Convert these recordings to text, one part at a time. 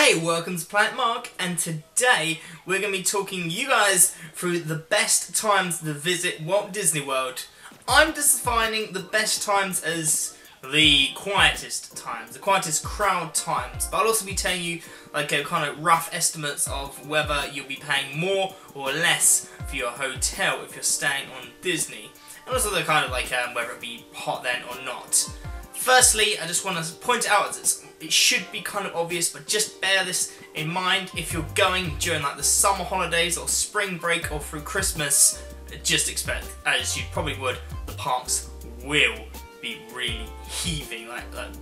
Hey, welcome to Planet Mark, and today we're going to be talking you guys through the best times to visit Walt Disney World. I'm defining the best times as the quietest times, the quietest crowd times, but I'll also be telling you like a kind of rough estimates of whether you'll be paying more or less for your hotel if you're staying on Disney, and also the kind of like whether it be hot then or not. Firstly, I just want to point out it should be kind of obvious, but just bear this in mind if you're going during like the summer holidays or spring break or through Christmas. Just expect, as you probably would, the parks will be really heaving.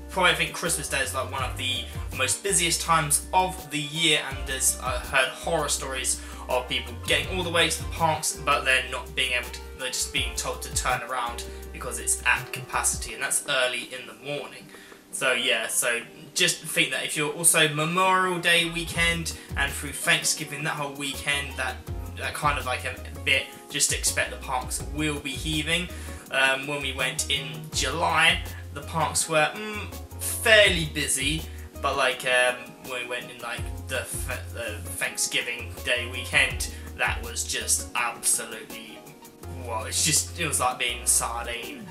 Probably I think Christmas Day is like one of the most busiest times of the year, and I've heard horror stories of people getting all the way to the parks but then not being able to, they're just being told to turn around because it's at capacity, and that's early in the morning. So yeah, so just think that if you're also Memorial Day weekend and through Thanksgiving, that whole weekend, that kind of like a bit, just expect the parks will be heaving. When we went in July, the parks were fairly busy, but like when we went in like the Thanksgiving Day weekend, that was just absolutely, well, it was like being a sardine.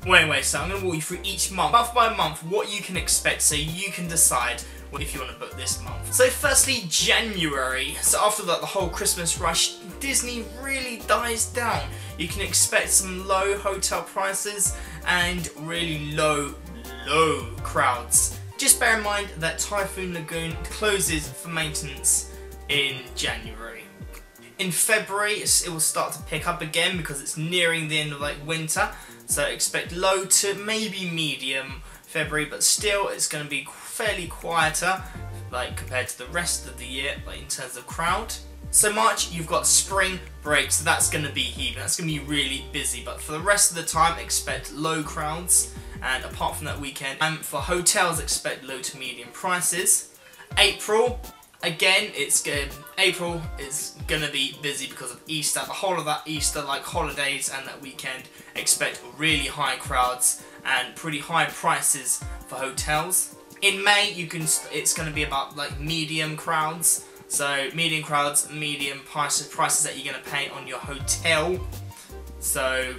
Well, anyway, so I'm going to walk you through each month by month, what you can expect, so you can decide if you want to book this month. So firstly, January. So after that, the whole Christmas rush, Disney really dies down. You can expect some low hotel prices and really low crowds. Just bear in mind that Typhoon Lagoon closes for maintenance in January. In February, it will start to pick up again because it's nearing the end of like winter. So expect low to maybe medium February, but still it's going to be fairly quieter like compared to the rest of the year, like in terms of crowd. So March, you've got spring break, so that's going to be heaving, that's going to be really busy, but for the rest of the time expect low crowds, and apart from that weekend, for hotels expect low to medium prices. April, again, April is going to be busy because of Easter. The whole of that Easter like holidays and that weekend, expect really high crowds and pretty high prices for hotels. In May, it's going to be about like medium crowds. So medium crowds, medium prices that you're going to pay on your hotel. So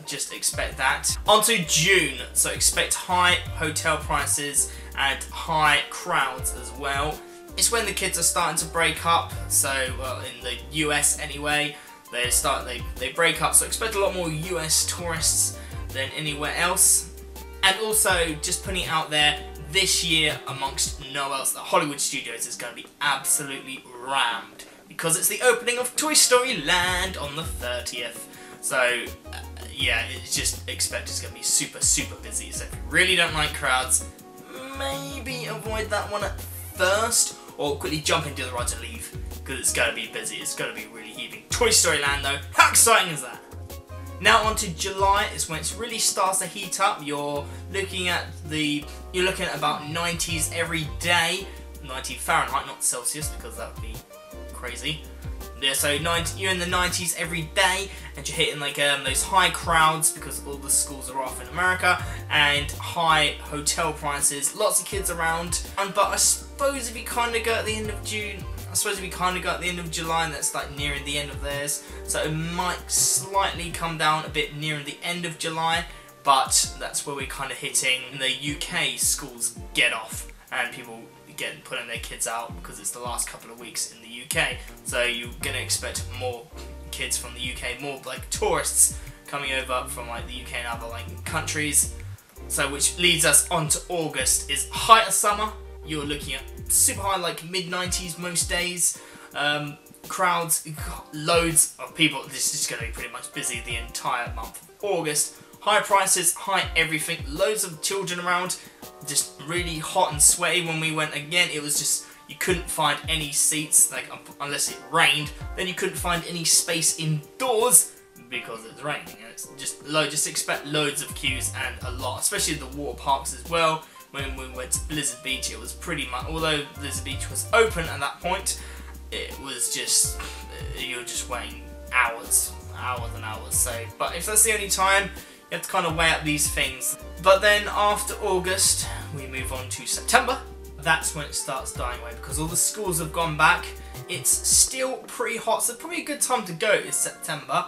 just expect that. On to June, so expect high hotel prices and high crowds as well. It's when the kids are starting to break up, so well, in the US anyway, they break up, so expect a lot more US tourists than anywhere else. And also, just putting it out there, this year, amongst no else, the Hollywood Studios is going to be absolutely rammed because it's the opening of Toy Story Land on the 30th. So yeah, just expect it's going to be super busy. So if you really don't like crowds, maybe avoid that one at first, or quickly jump into the rides and leave, because it's going to be busy, it's going to be really heaving. Toy Story Land though, how exciting is that? Now on to July is when it really starts to heat up. You're looking at about 90s every day, 90 Fahrenheit, not Celsius, because that would be crazy. Yeah, so you're in the 90s every day, and you're hitting like those high crowds because all the schools are off in America, and high hotel prices, lots of kids around. But I suppose if you kind of go at the end of June, if you kind of go at the end of July, and that's like nearing the end of theirs, so it might slightly come down a bit nearing the end of July, but that's where we're kind of hitting the UK schools get off, and people putting their kids out because it's the last couple of weeks in the UK. So you're going to expect more kids from the UK, more like tourists coming over from like the UK and other like countries. So which leads us on to August, is height of summer. You're looking at super high, like mid-90s most days. Crowds, loads of people. This is going to be pretty much busy the entire month of August. High prices, high everything, loads of children around, just really hot and sweaty. When we went again, it was just, you couldn't find any seats, like unless it rained, then you couldn't find any space indoors because it's raining, and it's just expect loads of queues and a lot, especially the water parks as well. When we went to Blizzard Beach, it was pretty much, although Blizzard Beach was open at that point, it was just, you were just waiting hours and hours. So, but if that's the only time, you have to kind of weigh up these things. But then after August, we move on to September. that's when it starts dying away, because all the schools have gone back. It's still pretty hot, so probably a good time to go is September.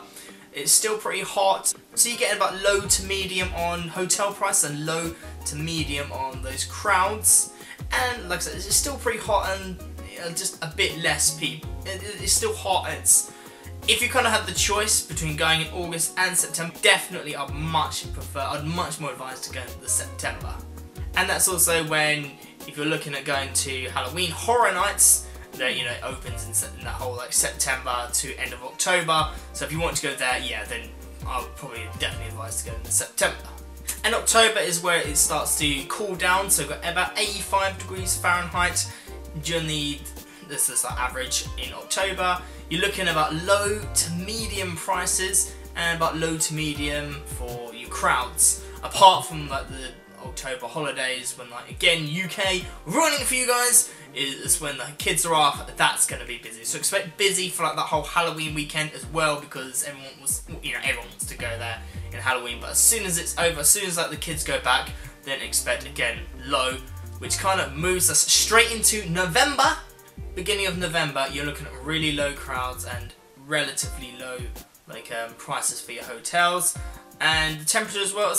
It's still pretty hot, so you're getting about low to medium on hotel price and low to medium on those crowds. And like I said, it's still pretty hot and just a bit less people. It's still hot. If you kind of had the choice between going in August and September, definitely I'd much more advise to go in the September. And that's also when, if you're looking at going to Halloween Horror Nights, that it opens in that whole like September to end of October. So if you want to go there, yeah, then I would probably definitely advise to go in September. And October is where it starts to cool down, so we've got about 85 degrees Fahrenheit during this is like average in October. You're looking about low to medium prices and about low to medium for your crowds. Apart from like the October holidays, when like again UK running for you guys, is when the kids are off. That's going to be busy, so expect busy for like that whole Halloween weekend as well, because everyone wants to go there in Halloween. But as soon as it's over, as soon as like the kids go back, then expect again low, which kind of moves us straight into November. Beginning of November, you're looking at really low crowds and relatively low like prices for your hotels. And the temperature as well,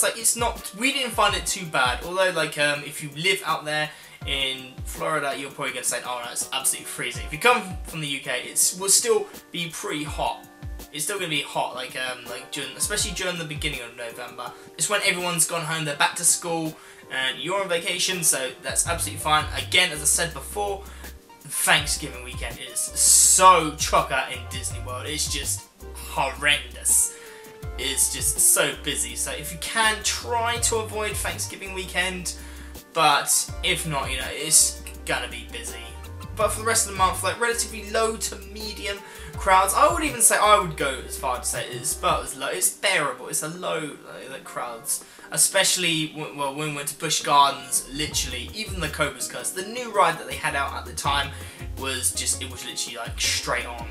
we didn't find it too bad, although like if you live out there in Florida, you're probably going to say, oh no, it's absolutely freezing. If you come from the UK, it will still be pretty hot. It's still going to be hot, especially during the beginning of November. It's when everyone's gone home, they're back to school, and you're on vacation, so that's absolutely fine. Again, as I said before, Thanksgiving weekend is so chocker in Disney World. It's just horrendous. It's just so busy. So if you can, try to avoid Thanksgiving weekend. But if not, it's gonna be busy. But for the rest of the month, like relatively low to medium crowds. I would even say, I would go as far to say it's about as low. It's bearable. It's a low like crowds. Especially when we went to Busch Gardens, literally, even the Cobra's Curse, the new ride that they had out at the time was literally like straight on.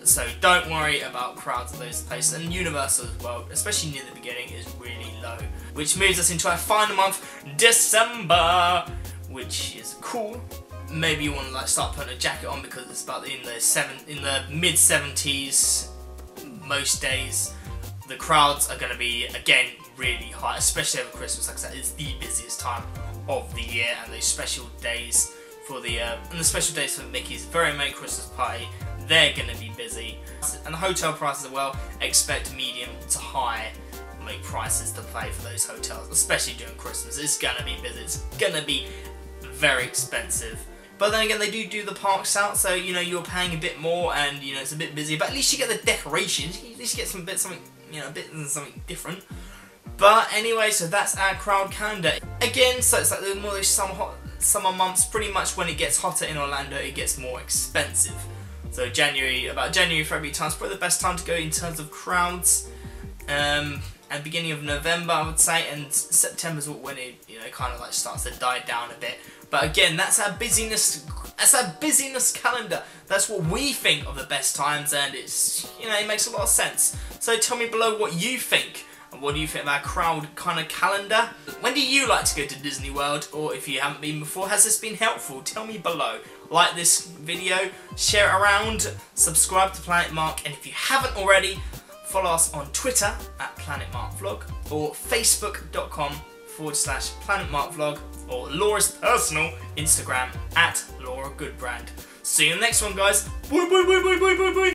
So don't worry about crowds at those places. And Universal as well, especially near the beginning, is really low. Which moves us into our final month, December, which is cool. Maybe you want to like start putting a jacket on, because it's about in the mid 70s most days. The crowds are going to be again really high, especially over Christmas. Like I said, it's the busiest time of the year, and those special days for Mickey's Very Merry Christmas Party, they're going to be busy. And the hotel prices as well, expect medium to high like prices to pay for those hotels, especially during Christmas. It's going to be busy. It's going to be very expensive. But then again, they do the parks out, so you're paying a bit more, and it's a bit busy. But at least you get the decorations. At least you get something different. But anyway, so that's our crowd calendar. Again, so it's like the more those summer months. Pretty much when it gets hotter in Orlando, it gets more expensive. So about January, February time's probably the best time to go in terms of crowds. And beginning of November, I would say, and September's when it kind of like starts to die down a bit. But again, that's our busyness. That's our busyness calendar. That's what we think of the best times, and it's it makes a lot of sense. So tell me below what you think. And what do you think of our crowd kind of calendar? When do you like to go to Disney World? Or if you haven't been before, has this been helpful? Tell me below. Like this video, share it around, subscribe to Planet Mark, and if you haven't already, follow us on Twitter at PlanetMarkVlog or Facebook.com/PlanetMarkVlog or Laura's personal Instagram at Laura Goodbrand. See you in the next one, guys. Bye bye bye bye bye bye bye.